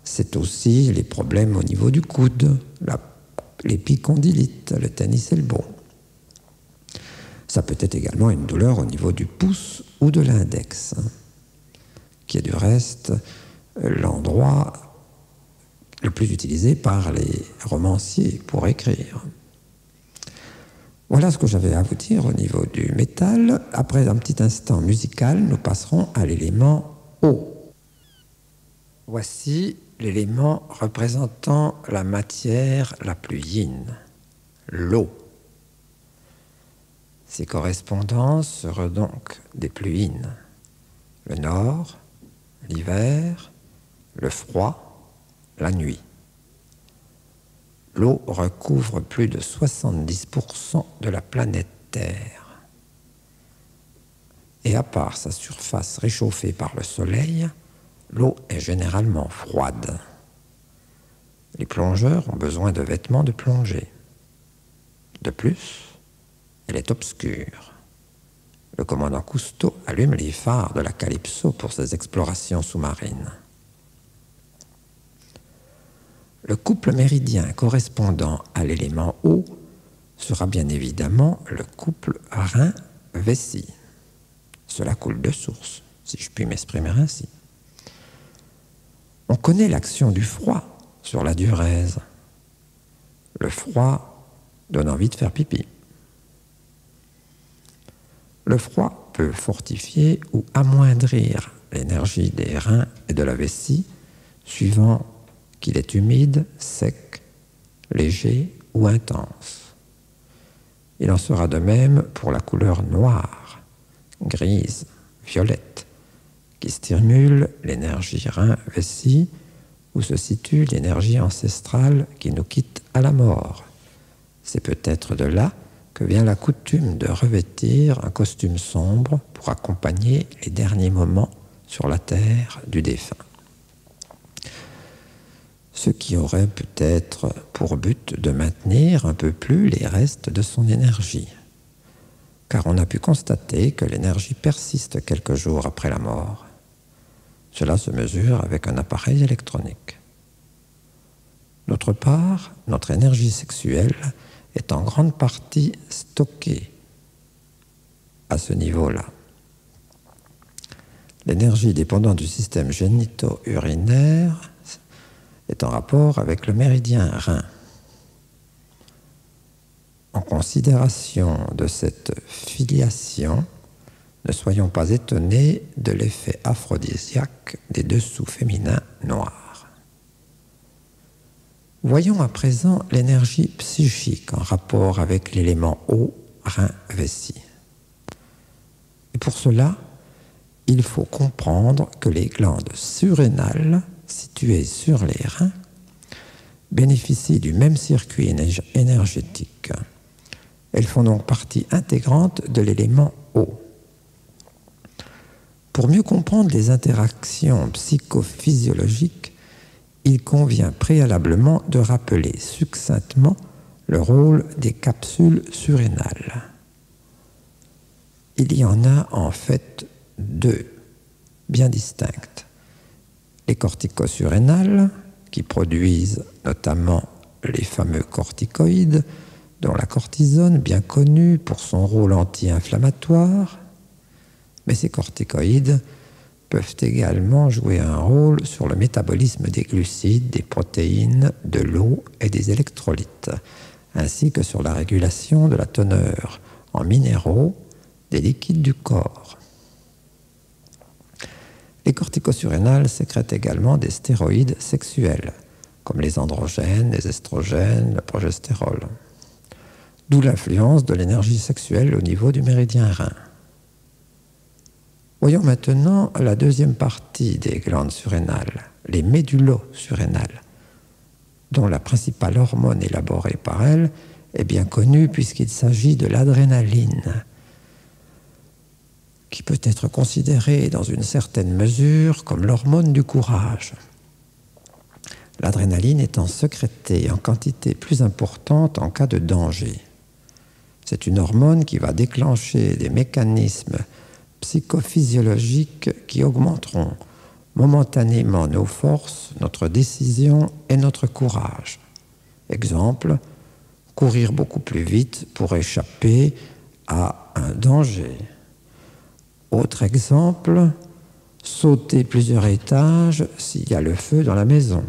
C'est aussi les problèmes au niveau du coude, l'épicondylite, le tennis elbow. Ça peut être également une douleur au niveau du pouce ou de l'index, qui est du reste l'endroit le plus utilisé par les romanciers pour écrire. Voilà ce que j'avais à vous dire au niveau du métal. Après un petit instant musical, nous passerons à l'élément eau. Voici l'élément représentant la matière la plus yin, l'eau. Ces correspondances seront donc des plus yin. le nord, l'hiver, le froid, la nuit. L'eau recouvre plus de 70% de la planète Terre. Et à part sa surface réchauffée par le soleil, l'eau est généralement froide. Les plongeurs ont besoin de vêtements de plongée. De plus, elle est obscure. Le commandant Cousteau allume les phares de la Calypso pour ses explorations sous-marines. Le couple méridien correspondant à l'élément eau sera bien évidemment le couple Rhin-Vessie. Cela coule de source, si je puis m'exprimer ainsi. On connaît l'action du froid sur la diurèse. Le froid donne envie de faire pipi. Le froid peut fortifier ou amoindrir l'énergie des reins et de la vessie, suivant qu'il est humide, sec, léger ou intense. Il en sera de même pour la couleur noire, grise, violette, qui stimule l'énergie rein-vessie, où se situe l'énergie ancestrale qui nous quitte à la mort. C'est peut-être de là que vient la coutume de revêtir un costume sombre pour accompagner les derniers moments sur la terre du défunt. Ce qui aurait peut-être pour but de maintenir un peu plus les restes de son énergie. Car on a pu constater que l'énergie persiste quelques jours après la mort. Cela se mesure avec un appareil électronique. D'autre part, notre énergie sexuelle est en grande partie stockée à ce niveau-là. L'énergie dépendante du système génito-urinaire est en rapport avec le méridien rein. En considération de cette filiation, ne soyons pas étonnés de l'effet aphrodisiaque des dessous féminins noirs. Voyons à présent l'énergie psychique en rapport avec l'élément eau, rein, vessie. Et pour cela, il faut comprendre que les glandes surrénales, situées sur les reins, bénéficient du même circuit énergétique. Elles font donc partie intégrante de l'élément eau. Pour mieux comprendre les interactions psychophysiologiques, il convient préalablement de rappeler succinctement le rôle des capsules surrénales. Il y en a en fait deux, bien distinctes. Les corticosurrénales, qui produisent notamment les fameux corticoïdes, dont la cortisone, bien connue pour son rôle anti-inflammatoire, mais ces corticoïdes peuvent également jouer un rôle sur le métabolisme des glucides, des protéines, de l'eau et des électrolytes, ainsi que sur la régulation de la teneur en minéraux des liquides du corps. Les corticosurrénales sécrètent également des stéroïdes sexuels, comme les androgènes, les estrogènes, le progestérol. D'où l'influence de l'énergie sexuelle au niveau du méridien rein. Voyons maintenant la deuxième partie des glandes surrénales, les médullosurrénales, dont la principale hormone élaborée par elles est bien connue puisqu'il s'agit de l'adrénaline, qui peut être considérée dans une certaine mesure comme l'hormone du courage. L'adrénaline étant sécrétée en quantité plus importante en cas de danger. C'est une hormone qui va déclencher des mécanismes psychophysiologiques qui augmenteront momentanément nos forces, notre décision et notre courage. Exemple, courir beaucoup plus vite pour échapper à un danger. Autre exemple, sauter plusieurs étages s'il y a le feu dans la maison.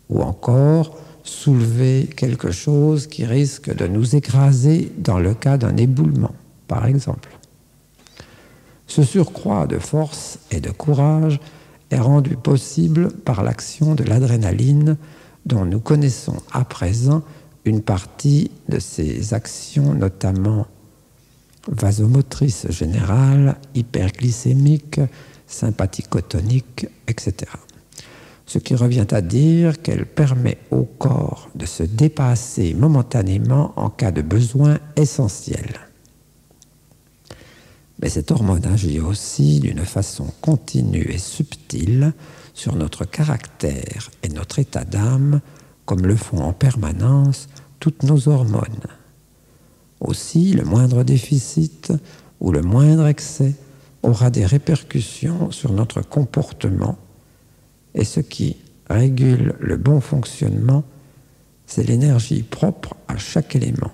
Ou encore, soulever quelque chose qui risque de nous écraser dans le cas d'un éboulement, par exemple. Ce surcroît de force et de courage est rendu possible par l'action de l'adrénaline dont nous connaissons à présent une partie de ses actions, notamment vasomotrices générales, hyperglycémiques, sympathicotonique, etc. Ce qui revient à dire qu'elle permet au corps de se dépasser momentanément en cas de besoin essentiel. Mais cette hormone agit aussi d'une façon continue et subtile sur notre caractère et notre état d'âme, comme le font en permanence toutes nos hormones. Aussi, le moindre déficit ou le moindre excès aura des répercussions sur notre comportement, et ce qui régule le bon fonctionnement, c'est l'énergie propre à chaque élément.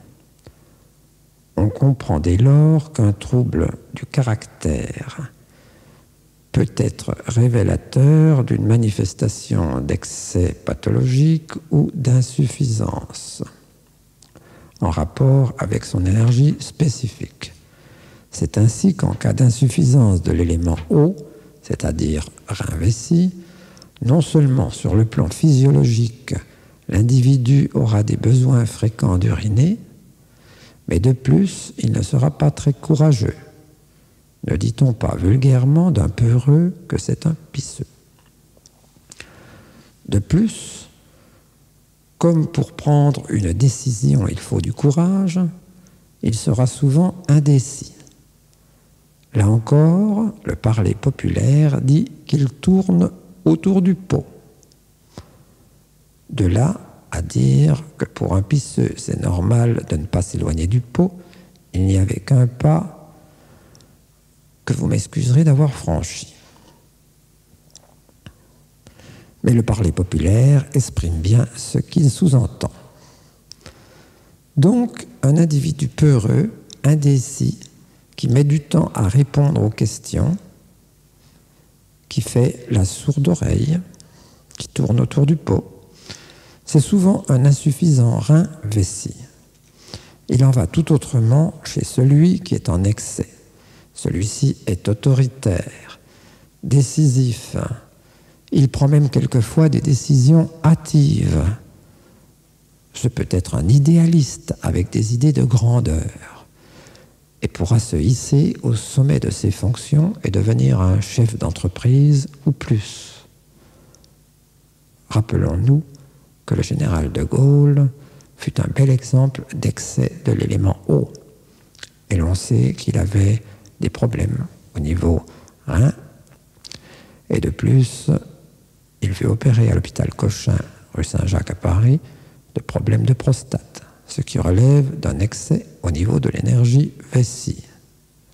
On comprend dès lors qu'un trouble du caractère peut être révélateur d'une manifestation d'excès pathologique ou d'insuffisance en rapport avec son énergie spécifique. C'est ainsi qu'en cas d'insuffisance de l'élément eau, c'est-à-dire rein vessie, non seulement sur le plan physiologique, l'individu aura des besoins fréquents d'uriner, mais de plus, il ne sera pas très courageux. Ne dit-on pas vulgairement d'un peureux que c'est un pisseux? De plus, comme pour prendre une décision il faut du courage, il sera souvent indécis. Là encore, le parler populaire dit qu'il tourne autour du pot. De là à dire que pour un pisseux, c'est normal de ne pas s'éloigner du pot, il n'y avait qu'un pas que vous m'excuserez d'avoir franchi. Mais le parler populaire exprime bien ce qu'il sous-entend. Donc, un individu peureux, indécis, qui met du temps à répondre aux questions, qui fait la sourde oreille, qui tourne autour du pot, c'est souvent un insuffisant rein vessie. Il en va tout autrement chez celui qui est en excès. Celui-ci est autoritaire, décisif. Il prend même quelquefois des décisions hâtives. Ce peut être un idéaliste avec des idées de grandeur et pourra se hisser au sommet de ses fonctions et devenir un chef d'entreprise ou plus. Rappelons-nous que le général de Gaulle fut un bel exemple d'excès de l'élément eau. Et l'on sait qu'il avait des problèmes au niveau rein. Et de plus, il fut opéré à l'hôpital Cochin, rue Saint-Jacques à Paris, de problèmes de prostate, ce qui relève d'un excès au niveau de l'énergie vessie.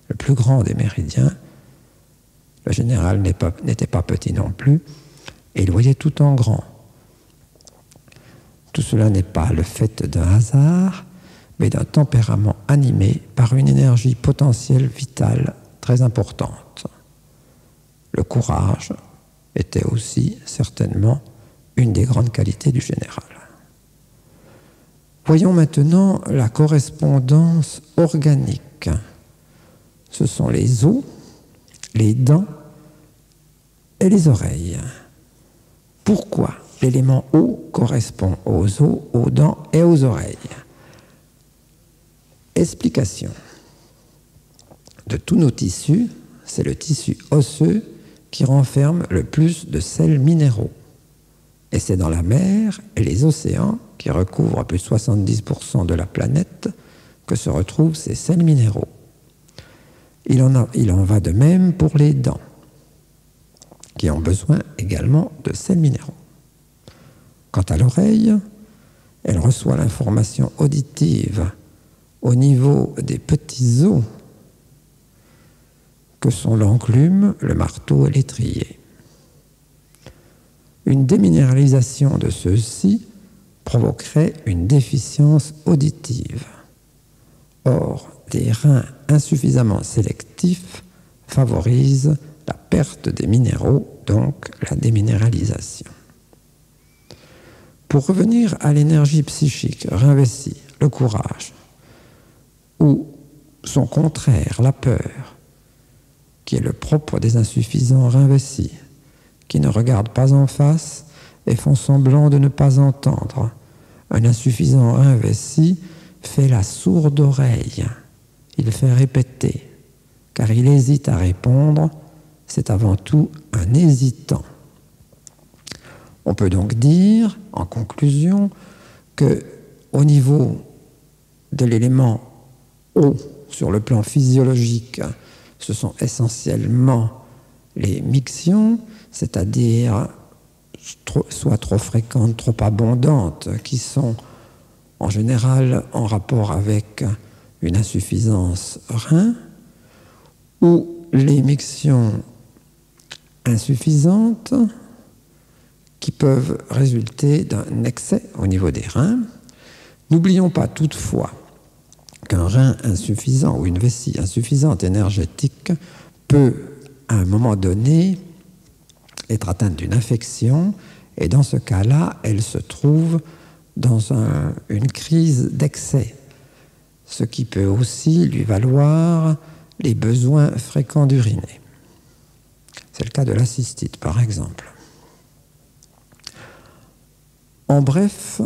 Le plus grand des méridiens, le général n'était pas petit non plus, et il voyait tout en grand. Tout cela n'est pas le fait d'un hasard, mais d'un tempérament animé par une énergie potentielle vitale très importante. Le courage était aussi certainement une des grandes qualités du général. Voyons maintenant la correspondance organique. Ce sont les os, les dents et les oreilles. Pourquoi l'élément eau correspond aux os, aux dents et aux oreilles? Explication. De tous nos tissus, c'est le tissu osseux qui renferme le plus de sels minéraux. Et c'est dans la mer et les océans, qui recouvrent plus de 70% de la planète, que se retrouvent ces sels minéraux. Il en va de même pour les dents, qui ont besoin également de sels minéraux. Quant à l'oreille, elle reçoit l'information auditive au niveau des petits os que sont l'enclume, le marteau et l'étrier. Une déminéralisation de ceux-ci provoquerait une déficience auditive. Or, des reins insuffisamment sélectifs favorisent la perte des minéraux, donc la déminéralisation. Pour revenir à l'énergie psychique, rein vessie, le courage, ou son contraire, la peur, qui est le propre des insuffisants rein vessis, qui ne regardent pas en face et font semblant de ne pas entendre. Un insuffisant rein vessi fait la sourde oreille. Il fait répéter, car il hésite à répondre c'est avant tout un hésitant. On peut donc dire, en conclusion, que au niveau de l'élément eau, sur le plan physiologique, ce sont essentiellement les mixions, c'est-à-dire soit trop fréquentes, trop abondantes, qui sont en général en rapport avec une insuffisance rein, ou les mixions insuffisantes qui peuvent résulter d'un excès au niveau des reins. N'oublions pas toutefois qu'un rein insuffisant ou une vessie insuffisante énergétique peut, à un moment donné, être atteinte d'une infection, et dans ce cas-là, elle se trouve dans une crise d'excès, ce qui peut aussi lui valoir les besoins fréquents d'uriner. C'est le cas de la cystite, par exemple. En bref,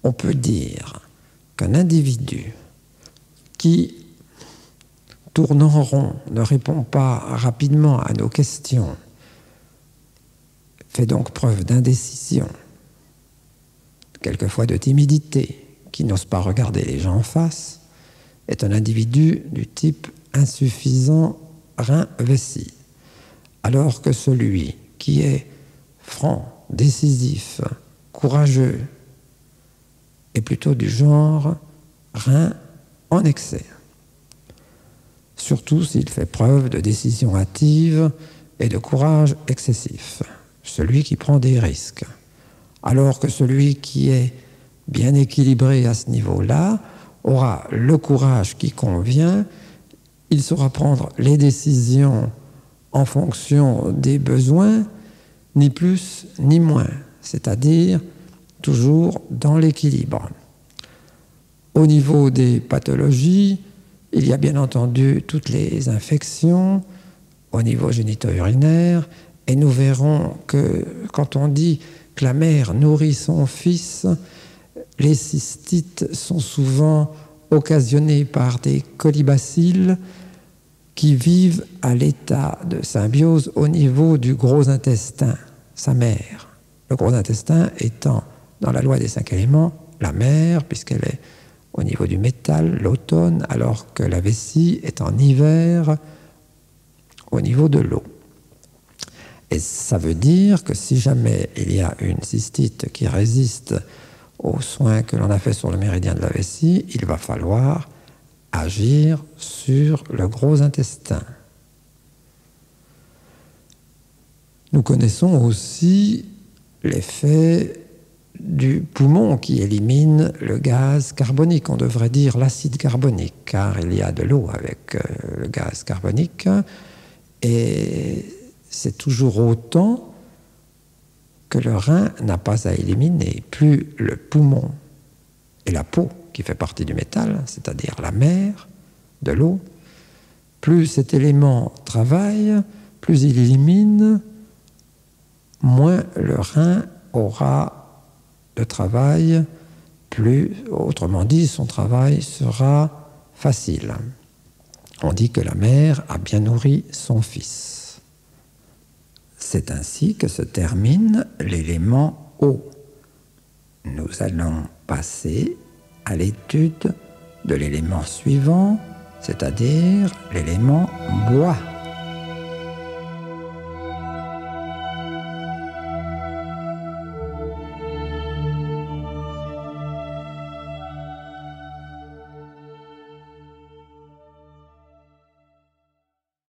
on peut dire qu'un individu qui, tournant en rond, ne répond pas rapidement à nos questions, fait donc preuve d'indécision, quelquefois de timidité, qui n'ose pas regarder les gens en face, est un individu du type insuffisant rein-vessie. Alors que celui qui est franc, décisif, courageux, est plutôt du genre rein en excès. Surtout s'il fait preuve de décision hâtive et de courage excessif. Celui qui prend des risques. Alors que celui qui est bien équilibré à ce niveau-là aura le courage qui convient, il saura prendre les décisions en fonction des besoins, ni plus ni moins, c'est-à-dire toujours dans l'équilibre. Au niveau des pathologies, il y a bien entendu toutes les infections au niveau génito-urinaire, et nous verrons que quand on dit que la mère nourrit son fils, les cystites sont souvent occasionnées par des colibacilles qui vivent à l'état de symbiose au niveau du gros intestin, sa mère. Le gros intestin étant, dans la loi des 5 éléments, la mère, puisqu'elle est au niveau du métal, l'automne, alors que la vessie est en hiver au niveau de l'eau. Et ça veut dire que si jamais il y a une cystite qui résiste aux soins que l'on a fait sur le méridien de la vessie, il va falloir agir sur le gros intestin. Nous connaissons aussi l'effet du poumon qui élimine le gaz carbonique, on devrait dire l'acide carbonique, car il y a de l'eau avec le gaz carbonique, et c'est toujours autant que le rein n'a pas à éliminer. Plus le poumon et la peau, qui fait partie du métal, c'est-à-dire la mer, de l'eau, plus cet élément travaille, plus il élimine, moins le rein aura de travail, plus, autrement dit, son travail sera facile. On dit que la mère a bien nourri son fils. C'est ainsi que se termine l'élément eau. Nous allons passer à l'étude de l'élément suivant, c'est-à-dire l'élément bois.